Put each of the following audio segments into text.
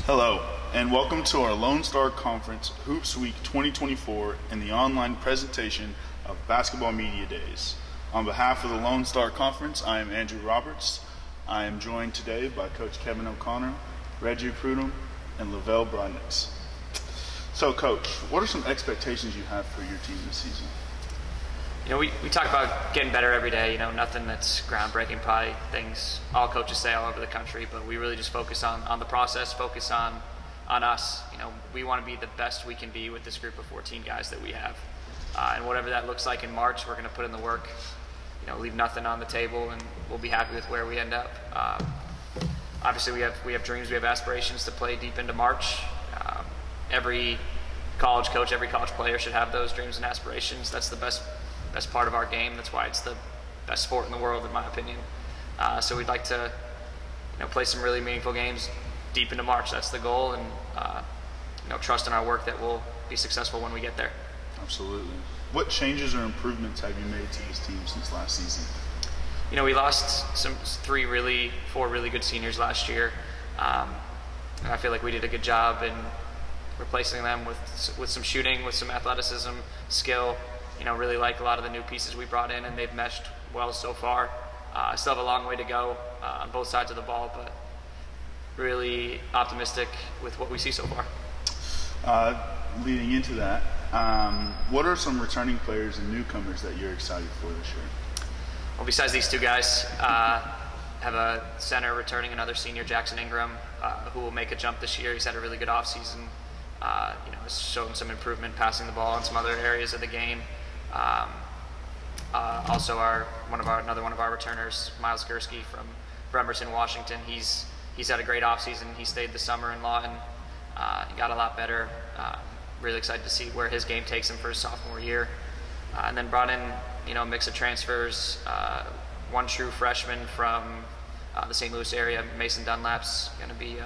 Hello, and welcome to our Lone Star Conference Hoops Week 2024 and the online presentation of Basketball Media Days. On behalf of the Lone Star Conference, I am Andrew Roberts. I am joined today by Coach Kevin O'Connor, Reggie Prudhomme, and Lavelle Brodnix. So, Coach, what are some expectations you have for your team this season? You know, we talk about getting better every day, nothing that's groundbreaking, probably things all coaches say all over the country, but we really just focus on the process, focus on us. We want to be the best we can be with this group of 14 guys that we have. And whatever that looks like in March, we're going to put in the work, leave nothing on the table, and we'll be happy with where we end up. Obviously, we have dreams, we have aspirations to play deep into March. Every college coach, every college player should have those dreams and aspirations. That's the best part of our game. That's why it's the best sport in the world, in my opinion. So we'd like to, play some really meaningful games deep into March. That's the goal, and trust in our work that we'll be successful when we get there. Absolutely. What changes or improvements have you made to this team since last season? We lost four really good seniors last year. And I feel like we did a good job in replacing them with some shooting, with some athleticism, skill. Really like a lot of the new pieces we brought in, and they've meshed well so far. Still have a long way to go on both sides of the ball, but really optimistic with what we see so far. Leading into that, what are some returning players and newcomers that you're excited for this year? Well, besides these two guys, have a center returning, another senior, Jackson Ingram, who will make a jump this year. He's had a really good offseason. Has shown some improvement passing the ball in some other areas of the game. Also, another one of our returners, Miles Gursky from Bremerton, Washington. He's had a great offseason. He stayed the summer in Lawton. He got a lot better. Really excited to see where his game takes him for his sophomore year. And then brought in, a mix of transfers. One true freshman from the St. Louis area, Mason Dunlap's going to be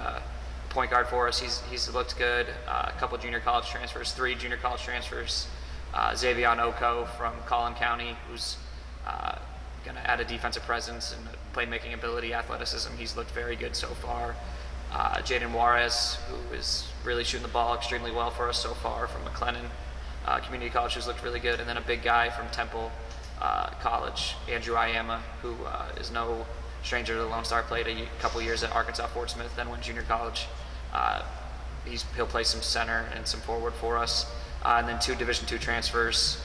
point guard for us. He's looked good. A couple junior college transfers, 3 junior college transfers. Xavier Oko from Collin County, who's going to add a defensive presence and playmaking ability, athleticism. He's looked very good so far. Jaden Juarez, who is really shooting the ball extremely well for us so far, from McLennan Community College, who's looked really good. And then a big guy from Temple College, Andrew Iama, who is no stranger to the Lone Star. Played a couple years at Arkansas Fort Smith, then went junior college. He'll play some center and some forward for us. And then 2 Division II transfers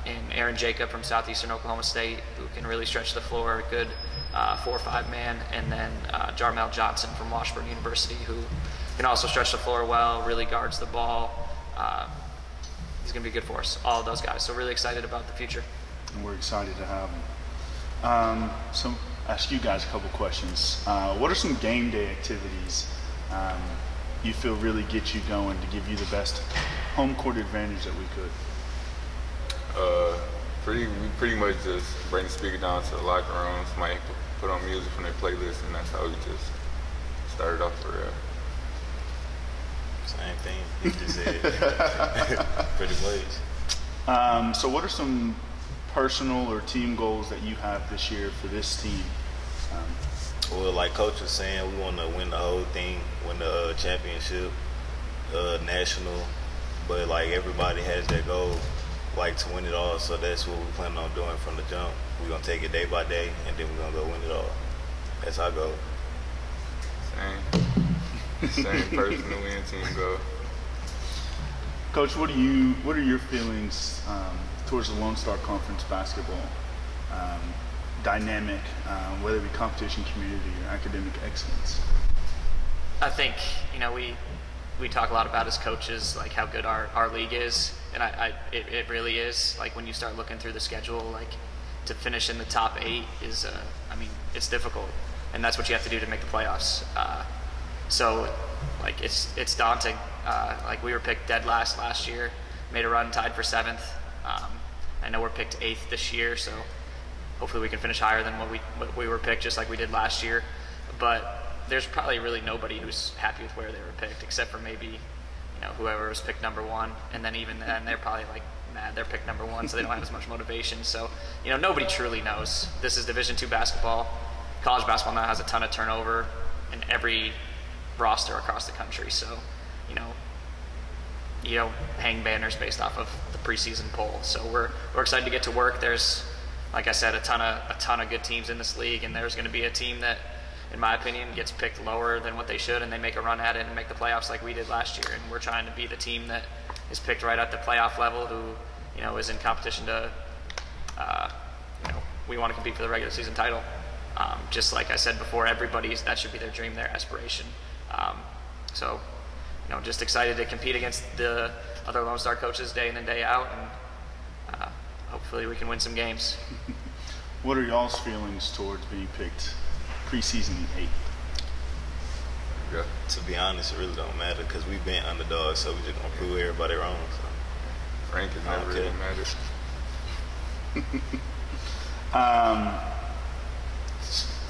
in Aaron Jacob from Southeastern Oklahoma State, who can really stretch the floor, a good 4-5 man. And then Jarmel Johnson from Washburn University, who can also stretch the floor well, really guards the ball. He's going to be good for us, all of those guys. So really excited about the future. And we're excited to have him. So ask you guys a couple questions. What are some game day activities you feel really get you going to give you the best home court advantage that we could? We pretty much just bring the speaker down to the locker room. Somebody put on music from their playlist, and that's how we just started off for real. Same thing. You just said pretty much. So what are some personal or team goals that you have this year for this team? Well, like Coach was saying, we want to win the whole thing, win the championship, national. But like everybody has their goal, like to win it all. So that's what we plan on doing from the jump. We're gonna take it day by day, and then we're gonna go win it all. That's our goal. Same personal win team goal. Coach, what are your feelings towards the Lone Star Conference basketball dynamic, whether it be competition, community, or academic excellence? I think, we talk a lot about as coaches, like how good our league is, and it really is. Like when you start looking through the schedule, like to finish in the top 8 is, it's difficult, and that's what you have to do to make the playoffs. So, like it's daunting. Like we were picked dead last year, made a run, tied for 7th. I know we're picked 8th this year, so hopefully we can finish higher than what we were picked, just like we did last year. But there's probably really nobody who's happy with where they were picked, except for maybe, whoever was picked number 1. And then even then, they're probably like mad they're picked number 1, so they don't have as much motivation. So, nobody truly knows. This is Division II basketball. College basketball now has a ton of turnover, and every roster across the country. So, you don't hang banners based off of the preseason poll. So we're excited to get to work. There's, like I said, a ton of good teams in this league, and there's going to be a team that, in my opinion, gets picked lower than what they should, and they make a run at it and make the playoffs like we did last year. And we're trying to be the team that is picked right at the playoff level, who is in competition to, we want to compete for the regular season title. Just like I said before, that should be their dream, their aspiration. So, just excited to compete against the other Lone Star coaches day in and day out, and hopefully we can win some games. What are y'all's feelings towards being picked preseason 8? Yeah. To be honest, it really don't matter because we've been underdogs, so we just gonna prove everybody wrong. So. Frank is not really matters.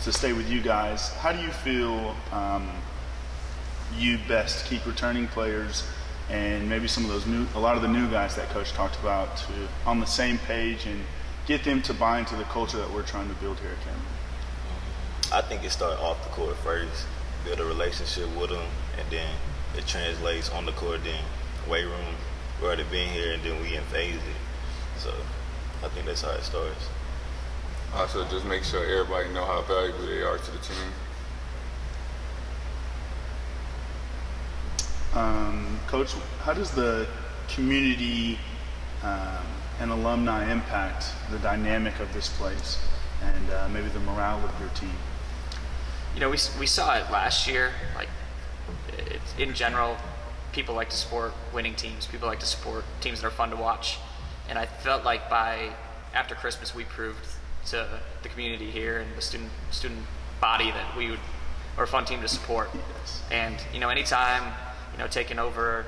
To stay with you guys, how do you feel you best keep returning players and maybe a lot of the new guys that Coach talked about on the same page and get them to buy into the culture that we're trying to build here at Cameron? I think it starts off the court first, build a relationship with them, and then it translates on the court, then weight room. We already been here, and then we in phase it. So I think that's how it starts. Also, just make sure everybody know how valuable they are to the team. Coach, how does the community and alumni impact the dynamic of this place and maybe the morale of your team? We saw it last year. Like, in general, people like to support winning teams. People like to support teams that are fun to watch. And I felt like after Christmas, we proved to the community here and the student body that we were a fun team to support. Yes. And anytime taking over a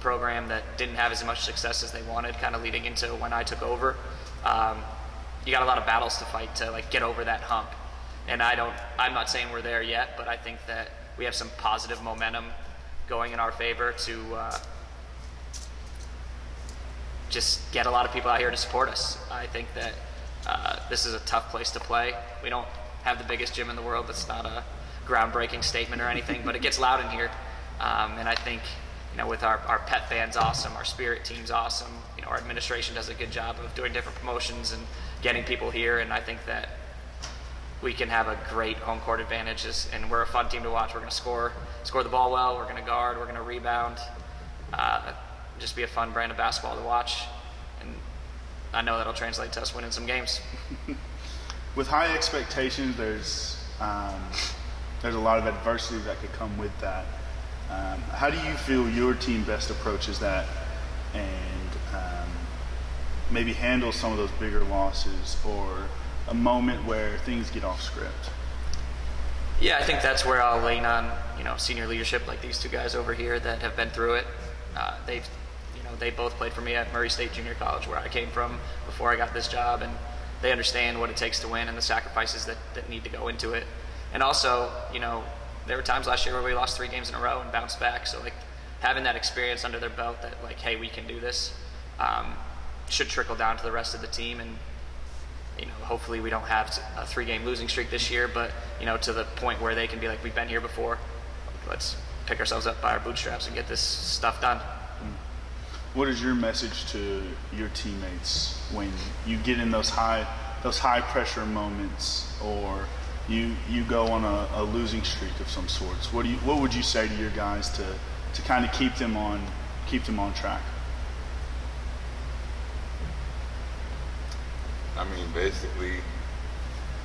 program that didn't have as much success as they wanted, kind of leading into when I took over, you got a lot of battles to fight to get over that hump. And I'm not saying we're there yet, but I think that we have some positive momentum going in our favor to just get a lot of people out here to support us. I think that this is a tough place to play. We don't have the biggest gym in the world. That's not a groundbreaking statement or anything, but it gets loud in here. And I think, with our pet band's awesome, our spirit team's awesome, our administration does a good job of doing different promotions and getting people here, and I think that we can have a great home court advantage, and we're a fun team to watch. We're going to score the ball well, we're going to guard, we're going to rebound, just be a fun brand of basketball to watch, and I know that'll translate to us winning some games. With high expectations, there's a lot of adversity that could come with that. How do you feel your team best approaches that and maybe handles some of those bigger losses or a moment where things get off script? Yeah, I think that's where I'll lean on, senior leadership like these two guys over here that have been through it. They both played for me at Murray State Junior College, where I came from before I got this job, and they understand what it takes to win and the sacrifices that need to go into it. And also, there were times last year where we lost 3 games in a row and bounced back. So having that experience under their belt that hey, we can do this, should trickle down to the rest of the team. And hopefully we don't have a 3-game losing streak this year, but to the point where they can be we've been here before. Let's pick ourselves up by our bootstraps and get this stuff done. What is your message to your teammates when you get in those high pressure moments, or you go on a losing streak of some sorts? What would you say to your guys to kind of keep them on track? I mean, basically,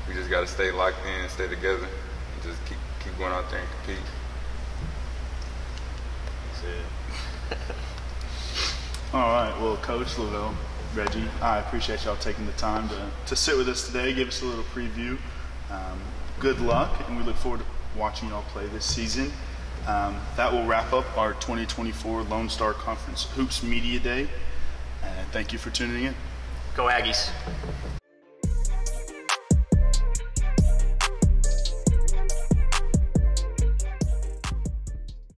we just got to stay locked in and stay together and just keep going out there and compete. That's it. All right. Well, Coach Lavelle, Reggie, I appreciate y'all taking the time to sit with us today, give us a little preview. Good luck, and we look forward to watching y'all play this season. That will wrap up our 2024 Lone Star Conference Hoops Media Day. And thank you for tuning in. Go Aggies.